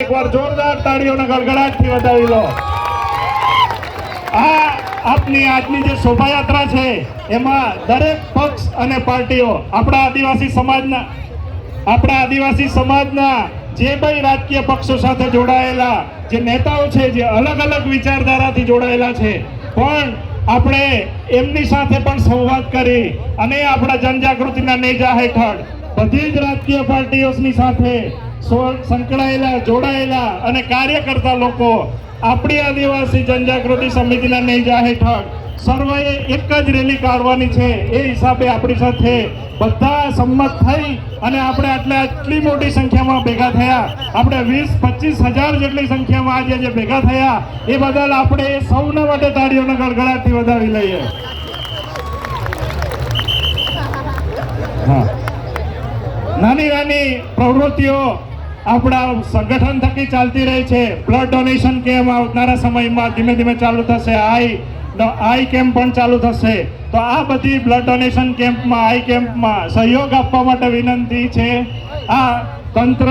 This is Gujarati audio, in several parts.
એકવાર જોરદાર તાળીઓના ગડગડાટથી વધાવી લો। આ આપની આજની જે શોભાયાત્રા છે એમાં દરેક પક્ષ અને પાર્ટીઓ આપણા આદિવાસી સમાજના જે ભાઈ રાજકીય પક્ષો સાથે જોડાયેલા જે નેતાઓ છે, જે અલગ અલગ વિચારધારાથી જોડાયેલા છે, પણ આપણે એમની સાથે પણ સંવાદ કરી અને આપણા જનજાગૃતિના નેજા હેઠળ બધી જ રાજકીય પાર્ટીઓની સાથે સંકળાયેલા, જોડાયેલા અને કાર્ય કરતા લોકો આપણી આદિવાસી જનજાગૃતિ સમિતિના નેજા હેઠળ સર્વેએ એક જ રેલી કાઢવાની છે। એ હિસાબે આપણી સાથે બધા સંમત થઈ અને આપણે આટલી મોટી સંખ્યામાં ભેગા થયા। આપણે 20-25 હજાર જેટલી સંખ્યામાં આજે જે ભેગા થયા એ બદલ આપણે સૌના માટે તાળીઓના ગડગડાટથી વધાવી લઈએ। હા, નાની નાની પ્રવૃત્તિઓ આપણા સંગઠન થકી ચાલતી રહી છે। બ્લડ ડોનેશન કેમ્પ આવનારા સમયમાં ધીમે ધીમે ચાલુ થશે, આઈ કેમ્પ પણ ચાલુ થશે। તો આ બધી બ્લડ ડોનેશન કેમ્પમાં, આઈ કેમ્પમાં સહયોગ આપવા માટે વિનંતી છે। આ તંત્ર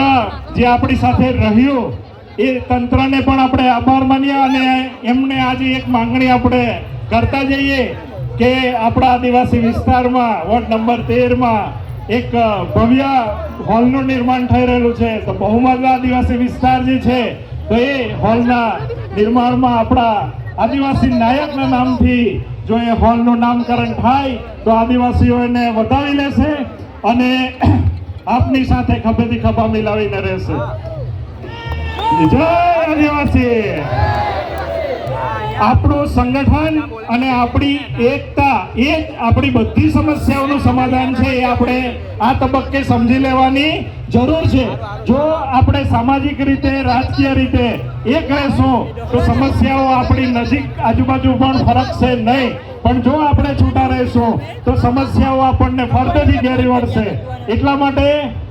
જે આપણી સાથે રહ્યું એ તંત્રને પણ આપણે આભાર માનીએ અને એમને આજે એક માંગણી આપણે કરતા જઈએ કે આપણા આદિવાસી વિસ્તારમાં વોર્ડ નંબર 13માં એક ભવ્ય હોલનું નિર્માણ થઈ રહેલું છે। તો બહુમત આદિવાસી વિસ્તાર જે છે તો એ હોલના નિર્માણમાં આપણા આદિવાસી નાયકના નામથી જો એ હોલનું નામકરણ થાય તો આદિવાસીઓ એને વધાવી લેશે અને આપની સાથે ખભેથી ખભા મિલાવીને રહેશે। જય આદિવાસી। આપણું સંગઠન અને આપણી એકતા એ જ આપણી બધી સમસ્યાઓનું સમાધાન છે। એ આપણે આ તબક્કે સમજી લેવાની જરૂર છે। જો આપણે સામાજિક રીતે, રાજકીય રીતે એક રહેશું તો સમસ્યાઓ આપણી નજીક આજુબાજુ પણ ફરકશે નહીં, પણ જો આપણે છૂટા રહીશું તો સમસ્યાઓ આપણને ફરતેથી ઘેરી વળશે। એટલા માટે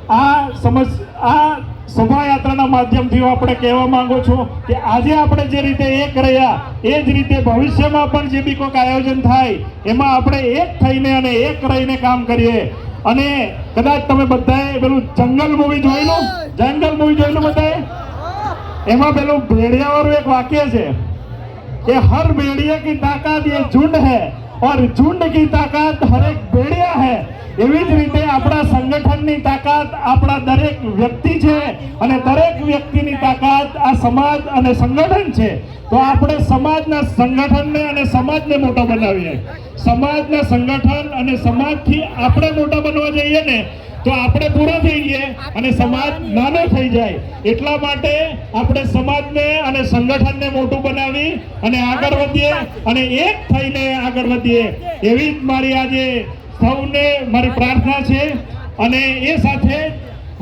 આ શોભાયાત્રાના માધ્યમથી આપણે કહેવા માંગુ છું કે આજે આપણે જે રીતે એક રહ્યા એ જ રીતે ભવિષ્યમાં પણ જે બી કોઈક આયોજન થાય એમાં આપણે એક થઈને અને એક રહીને કામ કરીએ। અને કદાચ તમે બધાએ પેલું જંગલ મૂવી જોયેલું બધાએ? એમાં પેલું ભેડિયાવાળું એક વાક્ય છે કે હર भेड़िया की ताकत ये झुंड है और झुंड की ताकत हर एक भेड़िया है। એવી જ રીતે આપણા સંગઠનની તાકાત આપણા દરેક વ્યક્તિ છે અને દરેક વ્યક્તિની તાકાત આ સમાજ અને સંગઠન છે। તો આપણે સમાજના સંગઠનને અને સમાજને મોટો બનાવીએ। સમાજના સંગઠન અને સમાજથી આપણે મોટા બનવા જઈએ ને તો આપણે પૂરા થઈ જઈએ અને સમાજ નાનો થઈ જાય। એટલા માટે આપણે સમાજને અને સંગઠનને મોટું બનાવી અને આગળ વધીએ અને એક થઈને આગળ વધીએ એવી જ મારી આજે સૌને મારી પ્રાર્થના છે। અને એ સાથે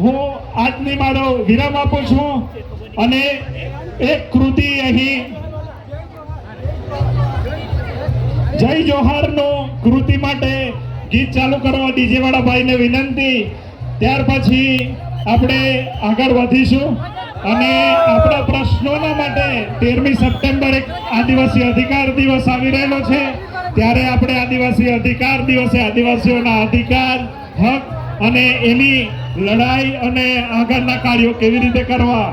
હું આજની મારો વિરામ આપું છું અને એક કૃતિ અહીં જય જોહારનો કૃતિ માટે ગીત ચાલુ કરવા ડીજે વાળા ભાઈને વિનંતી। ત્યાર પછી આપણે આગળ વધીશું અને આપણા પ્રશ્નોના માટે 13મી સપ્ટેમ્બર એક આદિવાસી અધિકાર દિવસ આવી રહેલો છે। ત્યારે આપણે આદિવાસી અધિકાર દિવસે આદિવાસીઓના અધિકાર, હક અને એની લડાઈ અને આગળના કાર્યો કેવી રીતે કરવા